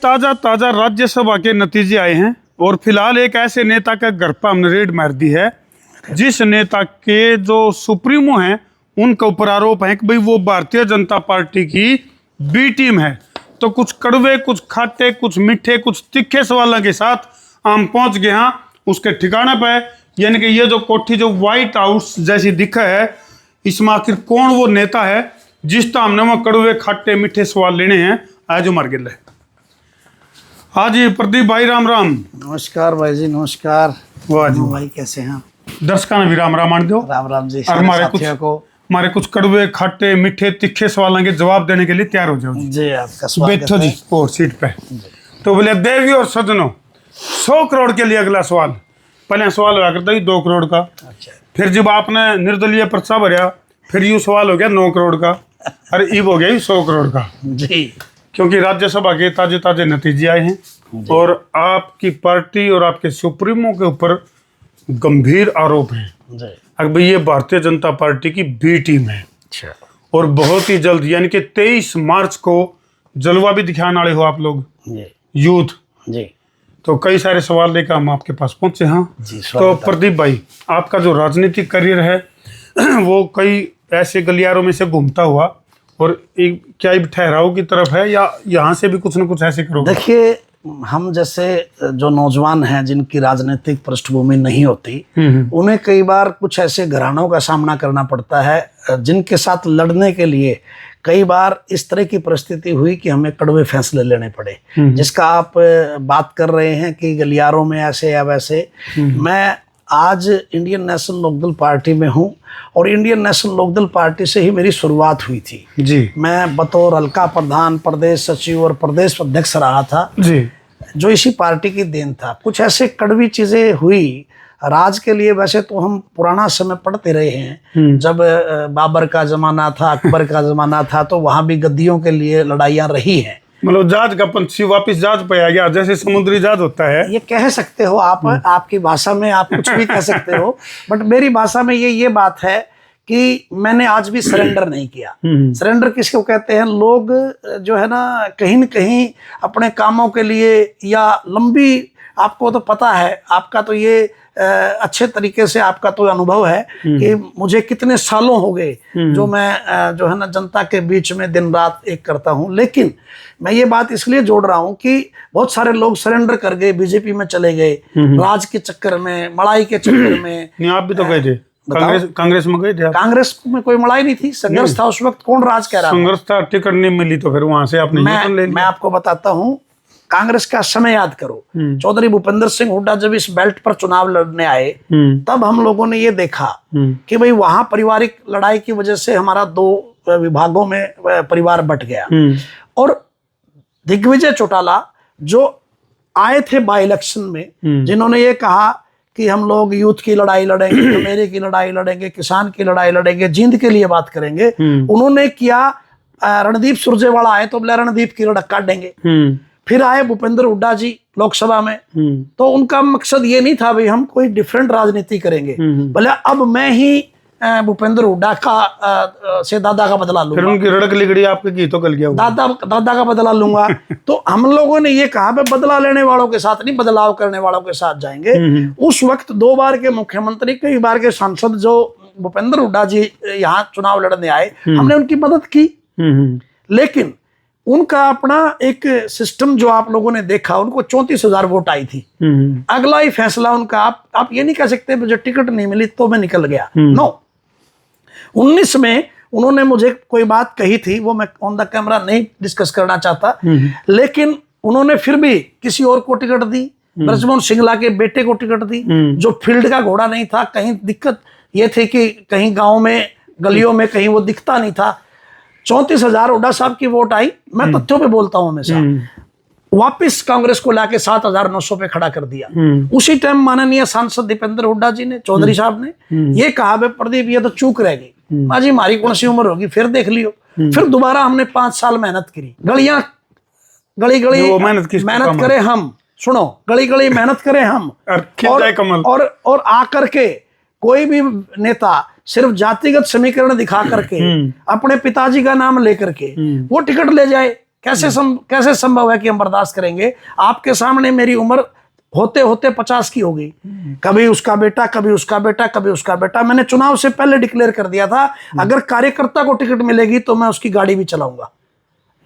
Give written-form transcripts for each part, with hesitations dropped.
ताजा ताजा राज्यसभा के नतीजे आए हैं और फिलहाल एक ऐसे नेता के घर पर हमने रेड मार दी है जिस नेता के जो सुप्रीमो हैं उनके ऊपर आरोप है कि भाई वो भारतीय जनता पार्टी की बी टीम है। तो कुछ कड़वे, कुछ खाटे, कुछ मीठे, कुछ तीखे सवालों के साथ हम पहुंच गए हैं उसके ठिकाने पर, यानी कि ये जो कोठी जो व्हाइट हाउस जैसी दिखा है, इसमें आखिर कौन वो नेता है जिस तो हमने वो कड़वे खाटे मीठे सवाल लेने हैं। आज उमर गिल है। हाँ जी प्रदीप भाई, राम राम। नमस्कार भाई जी, नमस्कार। वाह जी भाई कैसे हैं? दर्शकों ने भी राम राम मान दो। राम राम जी। हमारे कुछ कड़वे खाटे मीठे तीखे सवालों के जवाब देने के लिए तैयार हो जाओ जी। आपका स्वागत बैठो जी और सीट पे। तो बोले देवी और सजनों, 100 करोड़ के लिए अगला सवाल। पहले सवाल हुआ करता ही 2 करोड़ का। अच्छा। फिर जब आपने निर्दलीय पर्चा भरा फिर यू सवाल हो गया 9 करोड़ का, और अब हो गया 100 करोड़ का जी। क्योंकि राज्यसभा के ताजे ताजे नतीजे आए हैं और आपकी पार्टी और आपके सुप्रीमो के ऊपर गंभीर आरोप हैं। अब ये भारतीय जनता पार्टी की बी टीम है। अच्छा। और बहुत ही जल्द यानी कि 23 मार्च को जलवा भी दिखाने वाले हो आप लोग यूथ जी। तो कई सारे सवाल लेकर हम आपके पास पहुंचे हैं। तो प्रदीप भाई, आपका जो राजनीतिक करियर है वो कई ऐसे गलियारों में से घूमता हुआ और एक क्या ठहराव की तरफ है या यहाँ से भी कुछ न कुछ ऐसे करोगे? देखिए, हम जैसे जो नौजवान हैं जिनकी राजनीतिक पृष्ठभूमि नहीं होती, उन्हें कई बार कुछ ऐसे घरानों का सामना करना पड़ता है जिनके साथ लड़ने के लिए कई बार इस तरह की परिस्थिति हुई कि हमें कड़वे फैसले लेने पड़े। जिसका आप बात कर रहे हैं कि गलियारों में ऐसे या वैसे, मैं आज इंडियन नेशनल लोकदल पार्टी में हूं और इंडियन नेशनल लोकदल पार्टी से ही मेरी शुरुआत हुई थी जी। मैं बतौर हल्का प्रधान, प्रदेश सचिव और प्रदेश अध्यक्ष रहा था जी, जो इसी पार्टी की देन था। कुछ ऐसे कड़वी चीजें हुई राज के लिए। वैसे तो हम पुराना समय पढ़ते रहे हैं, जब बाबर का जमाना था, अकबर का जमाना था, तो वहां भी गद्दियों के लिए लड़ाइयां रही हैं। मतलब जहाज का पंछी वापस जहाज पे आ गया, जैसे समुद्री जहाज होता है, ये कह सकते हो आप। आपकी भाषा में आप कुछ भी कह सकते हो, बट मेरी भाषा में ये बात है कि मैंने आज भी सरेंडर नहीं किया। सरेंडर किसको कहते हैं? लोग जो है ना कहीं न कहीं अपने कामों के लिए या लंबी, आपको तो पता है, आपका तो ये अच्छे तरीके से आपका तो अनुभव है कि मुझे कितने सालों हो गए जो मैं जो है ना जनता के बीच में दिन रात एक करता हूं। लेकिन मैं ये बात इसलिए जोड़ रहा हूं कि बहुत सारे लोग सरेंडर कर गए, बीजेपी में चले गए, राज के चक्कर में, मड़ाई के चक्कर में। नहीं, आप भी तो गए थे कांग्रेस में गए थे। कांग्रेस में कोई मड़ाई नहीं थी, संघर्ष था उस वक्त। कौन राज कह रहा? संघर्ष था, टिकट नहीं मिली तो फिर वहां से आपने मैं आपको बताता हूँ, कांग्रेस का समय याद करो। चौधरी भूपेंद्र सिंह हुड्डा जब इस बेल्ट पर चुनाव लड़ने आए, तब हम लोगों ने ये देखा कि भाई वहां पारिवारिक लड़ाई की वजह से हमारा 2 विभागों में परिवार बट गया। और दिग्विजय चौटाला जो आए थे बाई इलेक्शन में, जिन्होंने ये कहा कि हम लोग यूथ की लड़ाई लड़ेंगे, मेरे की लड़ाई लड़ेंगे, किसान की लड़ाई लड़ेंगे, जींद के लिए बात करेंगे, उन्होंने किया। रणदीप सुरजेवाला आए तो बोले रणदीप की लड़क काटेंगे। फिर आए भूपेंद्र हुड्डा जी लोकसभा में, तो उनका मकसद ये नहीं था भाई हम कोई डिफरेंट राजनीति करेंगे, बोले अब मैं ही भूपेंद्र हुड्डा का से दादा का बदला लूंगा। फिर उनकी रड़क लिगड़ी आपके की तो कल गया दादा का बदला लूंगा। तो हम लोगों ने ये कहा भाई बदला लेने वालों के साथ नहीं, बदलाव करने वालों के साथ जाएंगे। उस वक्त 2 बार के मुख्यमंत्री, कई बार के सांसद जो भूपेंद्र हुड्डा जी यहाँ चुनाव लड़ने आए, हमने उनकी मदद की। लेकिन उनका अपना एक सिस्टम जो आप लोगों ने देखा, उनको 34,000 वोट आई थी। अगला ही फैसला उनका, आप ये नहीं कह सकते मुझे टिकट नहीं मिली तो मैं निकल गया। नो, 19 में उन्होंने मुझे कोई बात कही थी, वो मैं ऑन द कैमरा नहीं डिस्कस करना चाहता, लेकिन उन्होंने फिर भी किसी और को टिकट दी। ब्रजमोहन सिंगला के बेटे को टिकट दी, जो फील्ड का घोड़ा नहीं था। कहीं दिक्कत ये थी कि कहीं गांव में, गलियों में कहीं वो दिखता नहीं था। 34,000 हुड्डा साहब की वोट आई। मैं तथ्यों पे बोलता हूं हमेशा। वापिस कांग्रेस को लाके 7,900 पे खड़ा कर दिया। उसी टाइम माननीय सांसद दीपेंद्र हुड्डा जी ने, चौधरी साहब ने ये कहा, प्रदीप ये तो चूक रह गई, माजी हमारी कौन सी उम्र होगी, फिर देख लियो। फिर दोबारा हमने 5 साल मेहनत करी। गली मेहनत करे हम, सुनो, गली मेहनत करें हम, और आकर के कोई भी नेता सिर्फ जातिगत समीकरण दिखा करके अपने पिताजी का नाम लेकर के वो टिकट ले जाए, कैसे संभव है कि हम बर्दाश्त करेंगे? आपके सामने मेरी उम्र होते होते 50 की हो गई, कभी उसका बेटा, कभी उसका बेटा, कभी उसका बेटा। मैंने चुनाव से पहले डिक्लेयर कर दिया था, अगर कार्यकर्ता को टिकट मिलेगी तो मैं उसकी गाड़ी भी चलाऊंगा।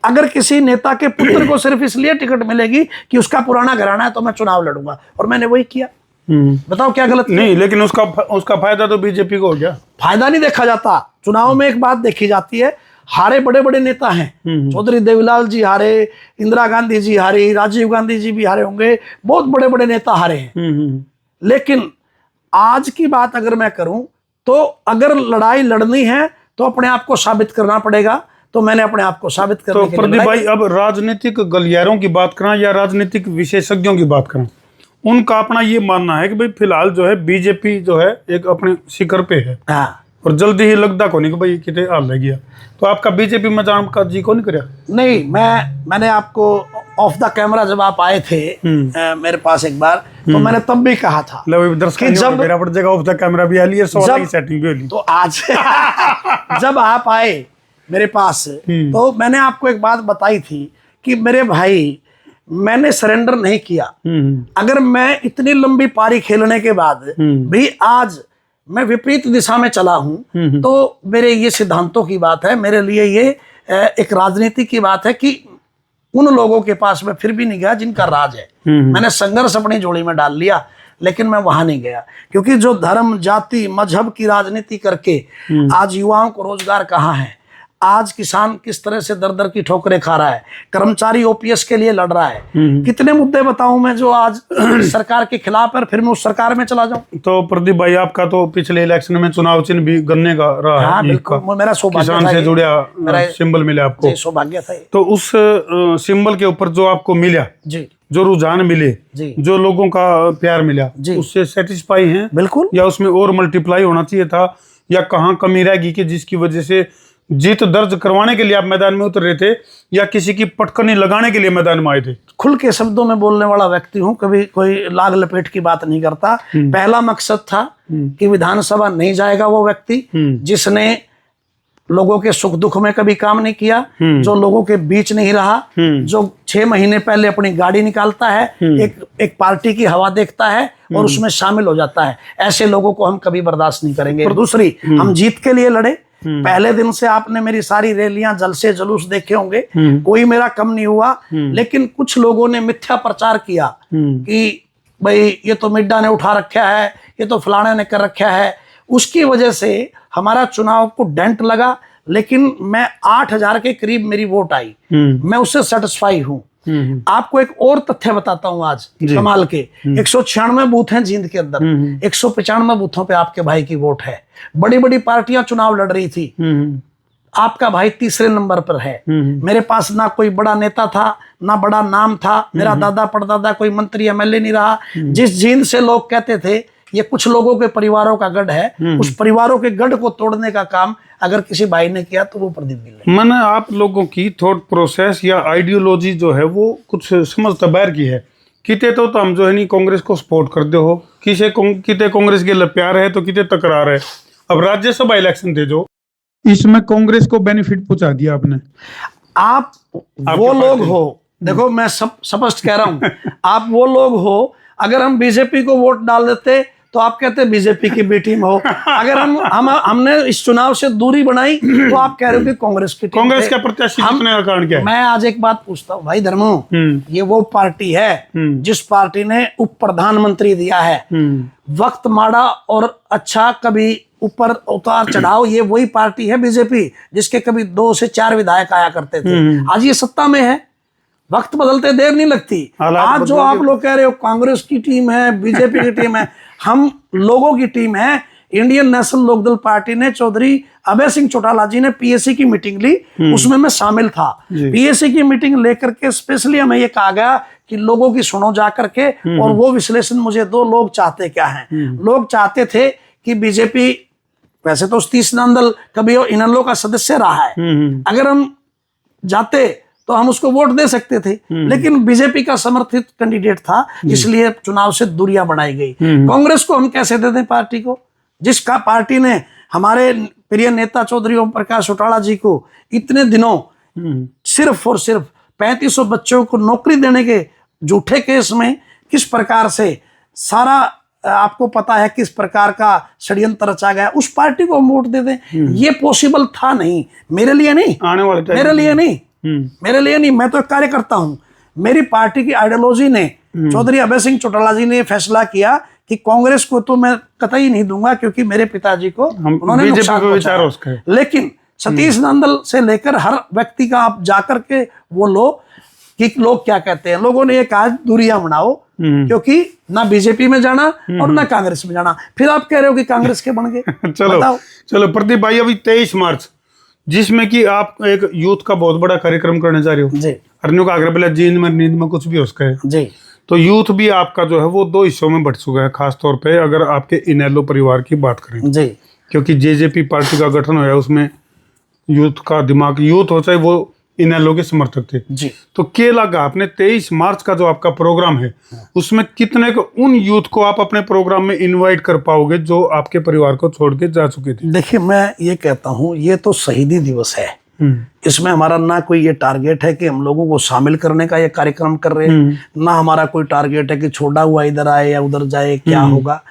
अगर किसी नेता के पुत्र को सिर्फ इसलिए टिकट मिलेगी कि उसका पुराना घराना है तो मैं चुनाव लड़ूंगा, और मैंने वही किया। बताओ क्या गलत किया? नहीं, लेकिन उसका फायदा तो बीजेपी को हो गया। फायदा नहीं देखा जाता चुनाव में, एक बात देखी जाती है। हारे बड़े बड़े नेता हैं, चौधरी देवीलाल जी हारे, इंदिरा गांधी जी हारी, राजीव गांधी जी भी हारे होंगे, बहुत बड़े बड़े नेता हारे हैं। लेकिन आज की बात अगर मैं करूं तो अगर लड़ाई लड़नी है तो अपने आप को साबित करना पड़ेगा। तो मैंने अपने आप को साबित करने तो के लिए प्रदीप भाई, अब राजनीतिक गलियारों की बात करें या राजनीतिक विशेषज्ञों की बात करें, उनका अपना ये मानना है कि भाई फिलहाल जो है बीजेपी जो है एक अपने शिखर पे है, हाँ, और जल्दी ही लगता को नहीं कि भाई कितने हाल लग गया। तो आपका बीजेपी में जाने का जी को नहीं कराया? नहीं, मैंने आपको ऑफ द कैमरा जब आप आए थे मेरे पास एक बार, तो मैंने तब भी कहा था कि जब मेरा पड़ जाएगा ऑफ द कैमरा भी आ लिया, सेटिंग भी ली। तो आज जब आप आए मेरे पास तो मैंने आपको एक बात बताई थी कि मेरे भाई, मैंने सरेंडर नहीं किया। अगर मैं इतनी लंबी पारी खेलने के बाद भी आज मैं विपरीत दिशा में चला हूं, तो मेरे ये सिद्धांतों की बात है, मेरे लिए ये एक राजनीति की बात है कि उन लोगों के पास मैं फिर भी नहीं गया जिनका राज है। मैंने संघर्ष अपनी झोली में डाल लिया, लेकिन मैं वहां नहीं गया, क्योंकि जो धर्म, जाति, मजहब की राजनीति करके आज युवाओं को रोजगार कहाँ है, आज किसान किस तरह से दर दर की ठोकरें खा रहा है, कर्मचारी ओपीएस के लिए लड़ रहा है, कितने मुद्दे बताऊं मैं जो आज सरकार के खिलाफ है, फिर मैं उस सरकार में चला जाऊं। तो प्रदीप भाई, आपका तो पिछले इलेक्शन में चुनाव चिन्ह भी गन्ने का रहा है। हाँ, बिल्कुल, मेरा सौभाग्य किसान से जुड़ा सिंबल मिला आपको, सौभाग्य था। तो उस सिंबल के ऊपर जो आपको मिला जी, जो रुझान मिले, जो लोगों का प्यार मिला, उससे सेटिस्फाई हैं? बिल्कुल। या उसमें और मल्टीप्लाई होना चाहिए था, या कहाँ कमी रहेगी कि जिसकी वजह से जीत दर्ज करवाने के लिए आप मैदान में उतर रहे थे, या किसी की पटकनी लगाने के लिए मैदान में आए थे? खुल के शब्दों में बोलने वाला व्यक्ति हूं, कभी कोई लाग लपेट की बात नहीं करता। पहला मकसद था कि विधानसभा नहीं जाएगा वो व्यक्ति जिसने लोगों के सुख दुख में कभी काम नहीं किया, जो लोगों के बीच नहीं रहा, जो 6 महीने पहले अपनी गाड़ी निकालता है, एक पार्टी की हवा देखता है और उसमें शामिल हो जाता है। ऐसे लोगों को हम कभी बर्दाश्त नहीं करेंगे। दूसरी, हम जीत के लिए लड़े। पहले दिन से आपने मेरी सारी रैलियां, जलसे जुलूस देखे होंगे, कोई मेरा कम नहीं हुआ। लेकिन कुछ लोगों ने मिथ्या प्रचार किया कि भाई ये तो मिड्डा ने उठा रखा है, ये तो फलाने ने कर रखा है। उसकी वजह से हमारा चुनाव को डेंट लगा, लेकिन मैं 8000 के करीब मेरी वोट आई, मैं उससे सेटिस्फाई हूं। आपको एक और तथ्य बताता हूं आज कमाल के, 196 बूथ हैं जींद के अंदर, 195 बूथों पे आपके भाई की वोट है। बड़ी बड़ी पार्टियां चुनाव लड़ रही थी, आपका भाई तीसरे नंबर पर है। मेरे पास ना कोई बड़ा नेता था, ना बड़ा नाम था, मेरा दादा परदादा कोई मंत्री एमएलए नहीं रहा। जिस जींद से लोग कहते थे ये कुछ लोगों के परिवारों का गढ़ है, उस परिवारों के गढ़ को तोड़ने का काम अगर किसी भाई ने किया तो वो प्रदीप गिल है। मैंने आप लोगों की थॉट प्रोसेस या आइडियोलॉजी जो है वो कुछ समझता बाहर की है। किते तो हम जो है नहीं कांग्रेस को सपोर्ट करते हो, किते कांग्रेस के लिए प्यार है, तो किते तकरार है। अब राज्यसभा इलेक्शन थे जो, इसमें कांग्रेस को बेनिफिट पहुंचा दिया आपने। आप वो लोग हो, देखो मैं सब स्पष्ट कह रहा हूं, आप वो लोग हो, अगर हम बीजेपी को वोट डाल देते तो आप कहते बीजेपी की बी टीम हो। अगर हमने इस चुनाव से दूरी बनाई तो आप कह रहे हो कि कांग्रेस की टीम। कांग्रेस का प्रत्याशी जीतने का कारण क्या है? मैं आज एक बात पूछता हूँ भाई धर्मो, ये वो पार्टी है जिस पार्टी ने उप प्रधानमंत्री दिया है। वक्त माड़ा और अच्छा, कभी ऊपर उतार चढ़ाव, ये वही पार्टी है बीजेपी जिसके कभी 2 से 4 विधायक आया करते थे। आज ये सत्ता में है, वक्त बदलते देर नहीं लगती। आज जो आप लोग कह रहे हो कांग्रेस की टीम है, बीजेपी की टीम है, हम लोगों की टीम है। इंडियन नेशनल लोकदल पार्टी ने चौधरी अभय सिंह चौटाला जी ने पीएससी की मीटिंग ली, उसमें मैं शामिल था। पीएससी की मीटिंग लेकर के स्पेशली हमें ये कहा गया कि लोगों की सुनो जा करके, और वो विश्लेषण मुझे दो। लोग चाहते क्या हैं? लोग चाहते थे कि बीजेपी, वैसे तो सतीश नंदल कभी इनेलो का सदस्य रहा है, अगर हम जाते तो हम उसको वोट दे सकते थे, लेकिन बीजेपी का समर्थित कैंडिडेट था, इसलिए चुनाव से दूरियां बनाई गई। कांग्रेस को हम कैसे दे दें पार्टी को, जिसका पार्टी ने हमारे प्रिय नेता चौधरी ओम प्रकाश चौटाला जी को इतने दिनों सिर्फ और सिर्फ 3500 बच्चों को नौकरी देने के झूठे केस में किस प्रकार से सारा आपको पता है किस प्रकार का षड्यंत्र रचा गया, उस पार्टी को हम वोट दे दें। ये पॉसिबल था नहीं, मेरे लिए नहीं, आने वाले टाइम मेरे लिए नहीं, मेरे लिए नहीं। मैं तो एक कार्यकर्ता हूं। मेरी पार्टी की आइडियोलॉजी ने, चौधरी अभय सिंह चौटाला जी ने फैसला किया कि कांग्रेस को तो मैं कतई नहीं दूंगा, क्योंकि मेरे पिताजी को उन्होंने नुकसान पहुंचाया। लेकिन सतीश नंदल से लेकर हर व्यक्ति का आप जाकर के वो लो कि लोग क्या कहते हैं। लोगों ने ये कहा दूरियां बनाओ, क्योंकि ना बीजेपी में जाना और ना कांग्रेस में जाना। फिर आप कह रहे हो कि कांग्रेस के बन गए। चलो प्रदीप भाई, अभी 23 मार्च जिसमें कि आप एक यूथ का बहुत बड़ा कार्यक्रम करने जा रहे हो जी। हरन्यू का आग्रह नींद में कुछ भी हो सके जी। तो यूथ भी आपका जो है वो 2 हिस्सों में बट चुका है, खासतौर पे अगर आपके इनेलो परिवार की बात करें जी, क्योंकि जेजेपी पार्टी का गठन हुआ है, उसमें यूथ का दिमाग, यूथ हो चाहे वो इनेलो के समर्थक थे जी। तो क्या लगा आपने 23 मार्च का जो आपका प्रोग्राम है उसमें कितने को उन यूथ को आप अपने प्रोग्राम में इनवाइट कर पाओगे जो आपके परिवार को छोड़ के जा चुके थे? देखिए, मैं ये कहता हूँ, ये तो शहीदी दिवस है। इसमें हमारा ना कोई ये टारगेट है कि हम लोगों को शामिल करने का ये कार्यक्रम कर रहे हैं, ना हमारा कोई टारगेट है कि छोड़ा हुआ इधर आए या उधर जाए, क्या होगा।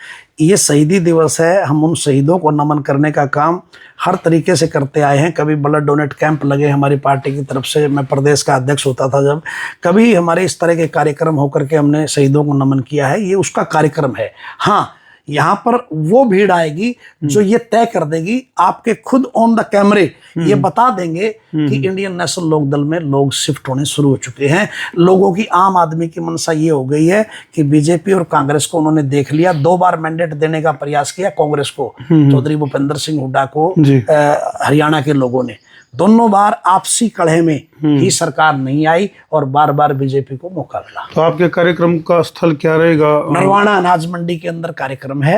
ये शहीदी दिवस है। हम उन शहीदों को नमन करने का काम हर तरीके से करते आए हैं। कभी ब्लड डोनेट कैंप लगे हमारी पार्टी की तरफ से, मैं प्रदेश का अध्यक्ष होता था जब, कभी हमारे इस तरह के कार्यक्रम होकर के हमने शहीदों को नमन किया है। ये उसका कार्यक्रम है। हाँ, यहाँ पर वो भीड़ आएगी जो ये तय कर देगी, आपके खुद ऑन द कैमरे ये बता देंगे कि इंडियन नेशनल लोकदल में लोग शिफ्ट होने शुरू हो चुके हैं। लोगों की, आम आदमी की मनसा ये हो गई है कि बीजेपी और कांग्रेस को उन्होंने देख लिया। 2 बार मैंडेट देने का प्रयास किया कांग्रेस को, चौधरी भूपेंद्र सिंह हुड्डा को हरियाणा के लोगों ने। दोनों बार आपसी कलह में ही सरकार नहीं आई और बार बार बीजेपी को मौका मिला। तो आपके कार्यक्रम का स्थल क्या रहेगा? नरवाना अनाज मंडी के अंदर कार्यक्रम है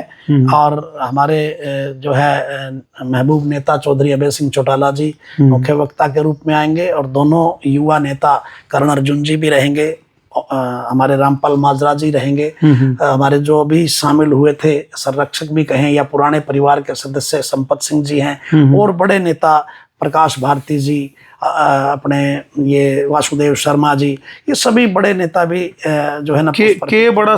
और हमारे जो है महबूब नेता चौधरी अभय सिंह चौटाला जी मुख्य वक्ता के रूप में आएंगे और दोनों युवा नेता करण अर्जुन जी भी रहेंगे, हमारे रामपाल माजरा जी रहेंगे, हमारे जो अभी शामिल हुए थे संरक्षक भी कहें या पुराने परिवार के सदस्य संपत सिंह जी हैं, और बड़े नेता प्रकाश भारती जी, अपने ये वासुदेव शर्मा जी, ये सभी बड़े नेता भी जो है ना के बड़ा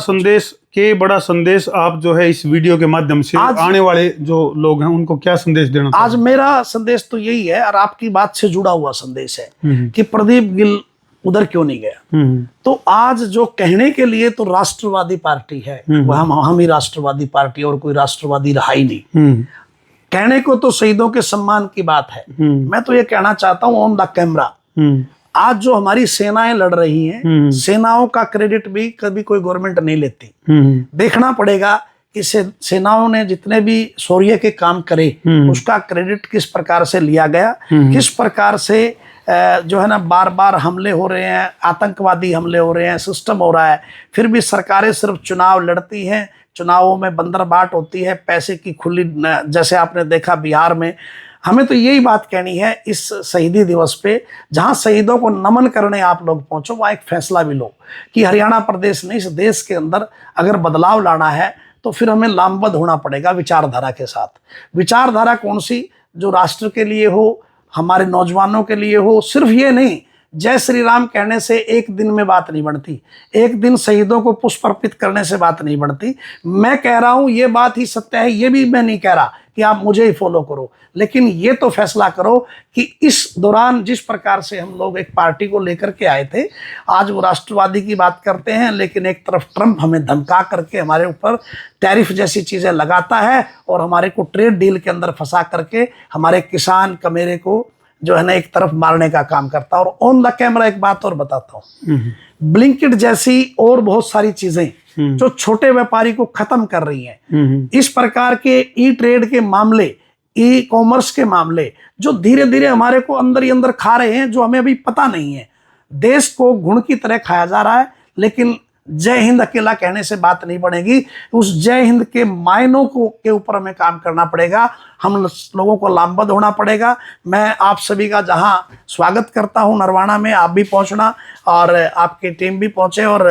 संदेश आप जो है इस वीडियो के माध्यम से आने वाले जो लोग हैं उनको क्या संदेश देना? आज मेरा संदेश तो यही है और आपकी बात से जुड़ा हुआ संदेश है कि प्रदीप गिल उधर क्यों नहीं गया। तो आज जो कहने के लिए तो राष्ट्रवादी पार्टी है, वह हम ही राष्ट्रवादी पार्टी, और कोई राष्ट्रवादी रहा ही नहीं। कहने को तो शहीदों के सम्मान की बात है। मैं तो ये कहना चाहता हूँ ऑन द कैमरा, आज जो हमारी सेनाएं लड़ रही हैं, सेनाओं का क्रेडिट भी कभी कोई गवर्नमेंट नहीं लेती। देखना पड़ेगा कि सेनाओं ने जितने भी शौर्य के काम करे उसका क्रेडिट किस प्रकार से लिया गया, किस प्रकार से जो है ना बार बार हमले हो रहे हैं, आतंकवादी हमले हो रहे हैं, सिस्टम हो रहा है, फिर भी सरकारें सिर्फ चुनाव लड़ती हैं, चुनावों में बंदरबाट होती है, पैसे की खुली, जैसे आपने देखा बिहार में। हमें तो यही बात कहनी है इस शहीदी दिवस पे, जहां शहीदों को नमन करने आप लोग पहुंचो, वहां एक फैसला भी लो कि हरियाणा प्रदेश ने, इस देश के अंदर अगर बदलाव लाना है तो फिर हमें लामबद्ध होना पड़ेगा विचारधारा के साथ। विचारधारा कौन सी? जो राष्ट्र के लिए हो, हमारे नौजवानों के लिए हो। सिर्फ ये नहीं, जय श्री राम कहने से एक दिन में बात नहीं बनती, एक दिन शहीदों को पुष्प अर्पित करने से बात नहीं बनती। मैं कह रहा हूं ये बात ही सत्य है, ये भी मैं नहीं कह रहा कि आप मुझे ही फॉलो करो, लेकिन ये तो फैसला करो कि इस दौरान जिस प्रकार से हम लोग एक पार्टी को लेकर के आए थे, आज वो राष्ट्रवादी की बात करते हैं, लेकिन एक तरफ ट्रंप हमें धमका करके हमारे ऊपर टैरिफ जैसी चीजें लगाता है और हमारे को ट्रेड डील के अंदर फंसा करके हमारे किसान कमेरे को जो है ना एक तरफ मारने का काम करता है। और ऑन द कैमरा एक बात और बताता हूँ, ब्लिंकिट जैसी और बहुत सारी चीजें जो छोटे व्यापारी को खत्म कर रही हैं, इस प्रकार के ई ट्रेड के मामले, ई कॉमर्स के मामले जो धीरे धीरे हमारे को अंदर ही अंदर खा रहे हैं, जो हमें अभी पता नहीं है। देश को घुण की तरह खाया जा रहा है, लेकिन जय हिंद अकेला कहने से बात नहीं बनेगी। उस जय हिंद के मायनों को के ऊपर हमें काम करना पड़ेगा, हम लोगों को लामबद्ध होना पड़ेगा। मैं आप सभी का जहां स्वागत करता हूं नरवाना में, आप भी पहुंचना और आपकी टीम भी पहुंचे। और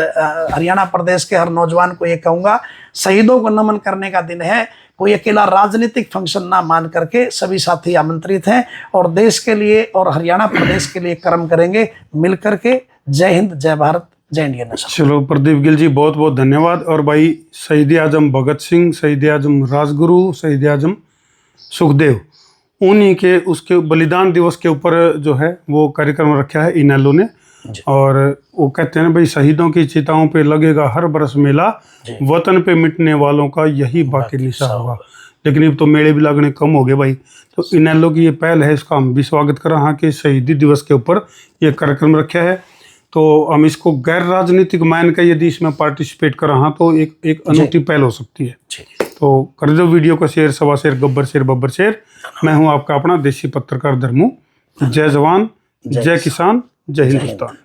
हरियाणा प्रदेश के हर नौजवान को ये कहूँगा, शहीदों को नमन करने का दिन है, कोई अकेला राजनीतिक फंक्शन ना मान करके सभी साथी आमंत्रित हैं और देश के लिए और हरियाणा प्रदेश के लिए कर्म करेंगे मिल करके। जय हिंद, जय भारत, जय इंडियन नेशन। चलो प्रदीप गिल जी, बहुत बहुत धन्यवाद। और भाई शहीद आजम भगत सिंह, शहीद आजम राजगुरु, शहीद आजम सुखदेव, उन्हीं के उसके बलिदान दिवस के ऊपर जो है वो कार्यक्रम रखा है इनेलो ने। और वो कहते हैं भाई, शहीदों की चिताओं पे लगेगा हर बरस मेला, वतन पे मिटने वालों का यही बाकी निशा होगा। लेकिन अब तो मेले भी लगने कम हो गए भाई। तो इनेलो की ये पहल है, इसका हम भी स्वागत कर रहे हैं कि शहीदी दिवस के ऊपर ये कार्यक्रम रखा है। तो हम इसको गैर राजनीतिक मान के यदि इसमें पार्टिसिपेट कर रहे हैं तो एक अनूठी पहल हो सकती है। तो कर दो वीडियो को शेयर, सवा शेयर, गब्बर शेर, बब्बर शेर। मैं हूं आपका अपना देसी पत्रकार धर्मू। जय जवान, जय किसान, जय हिंदुस्तान।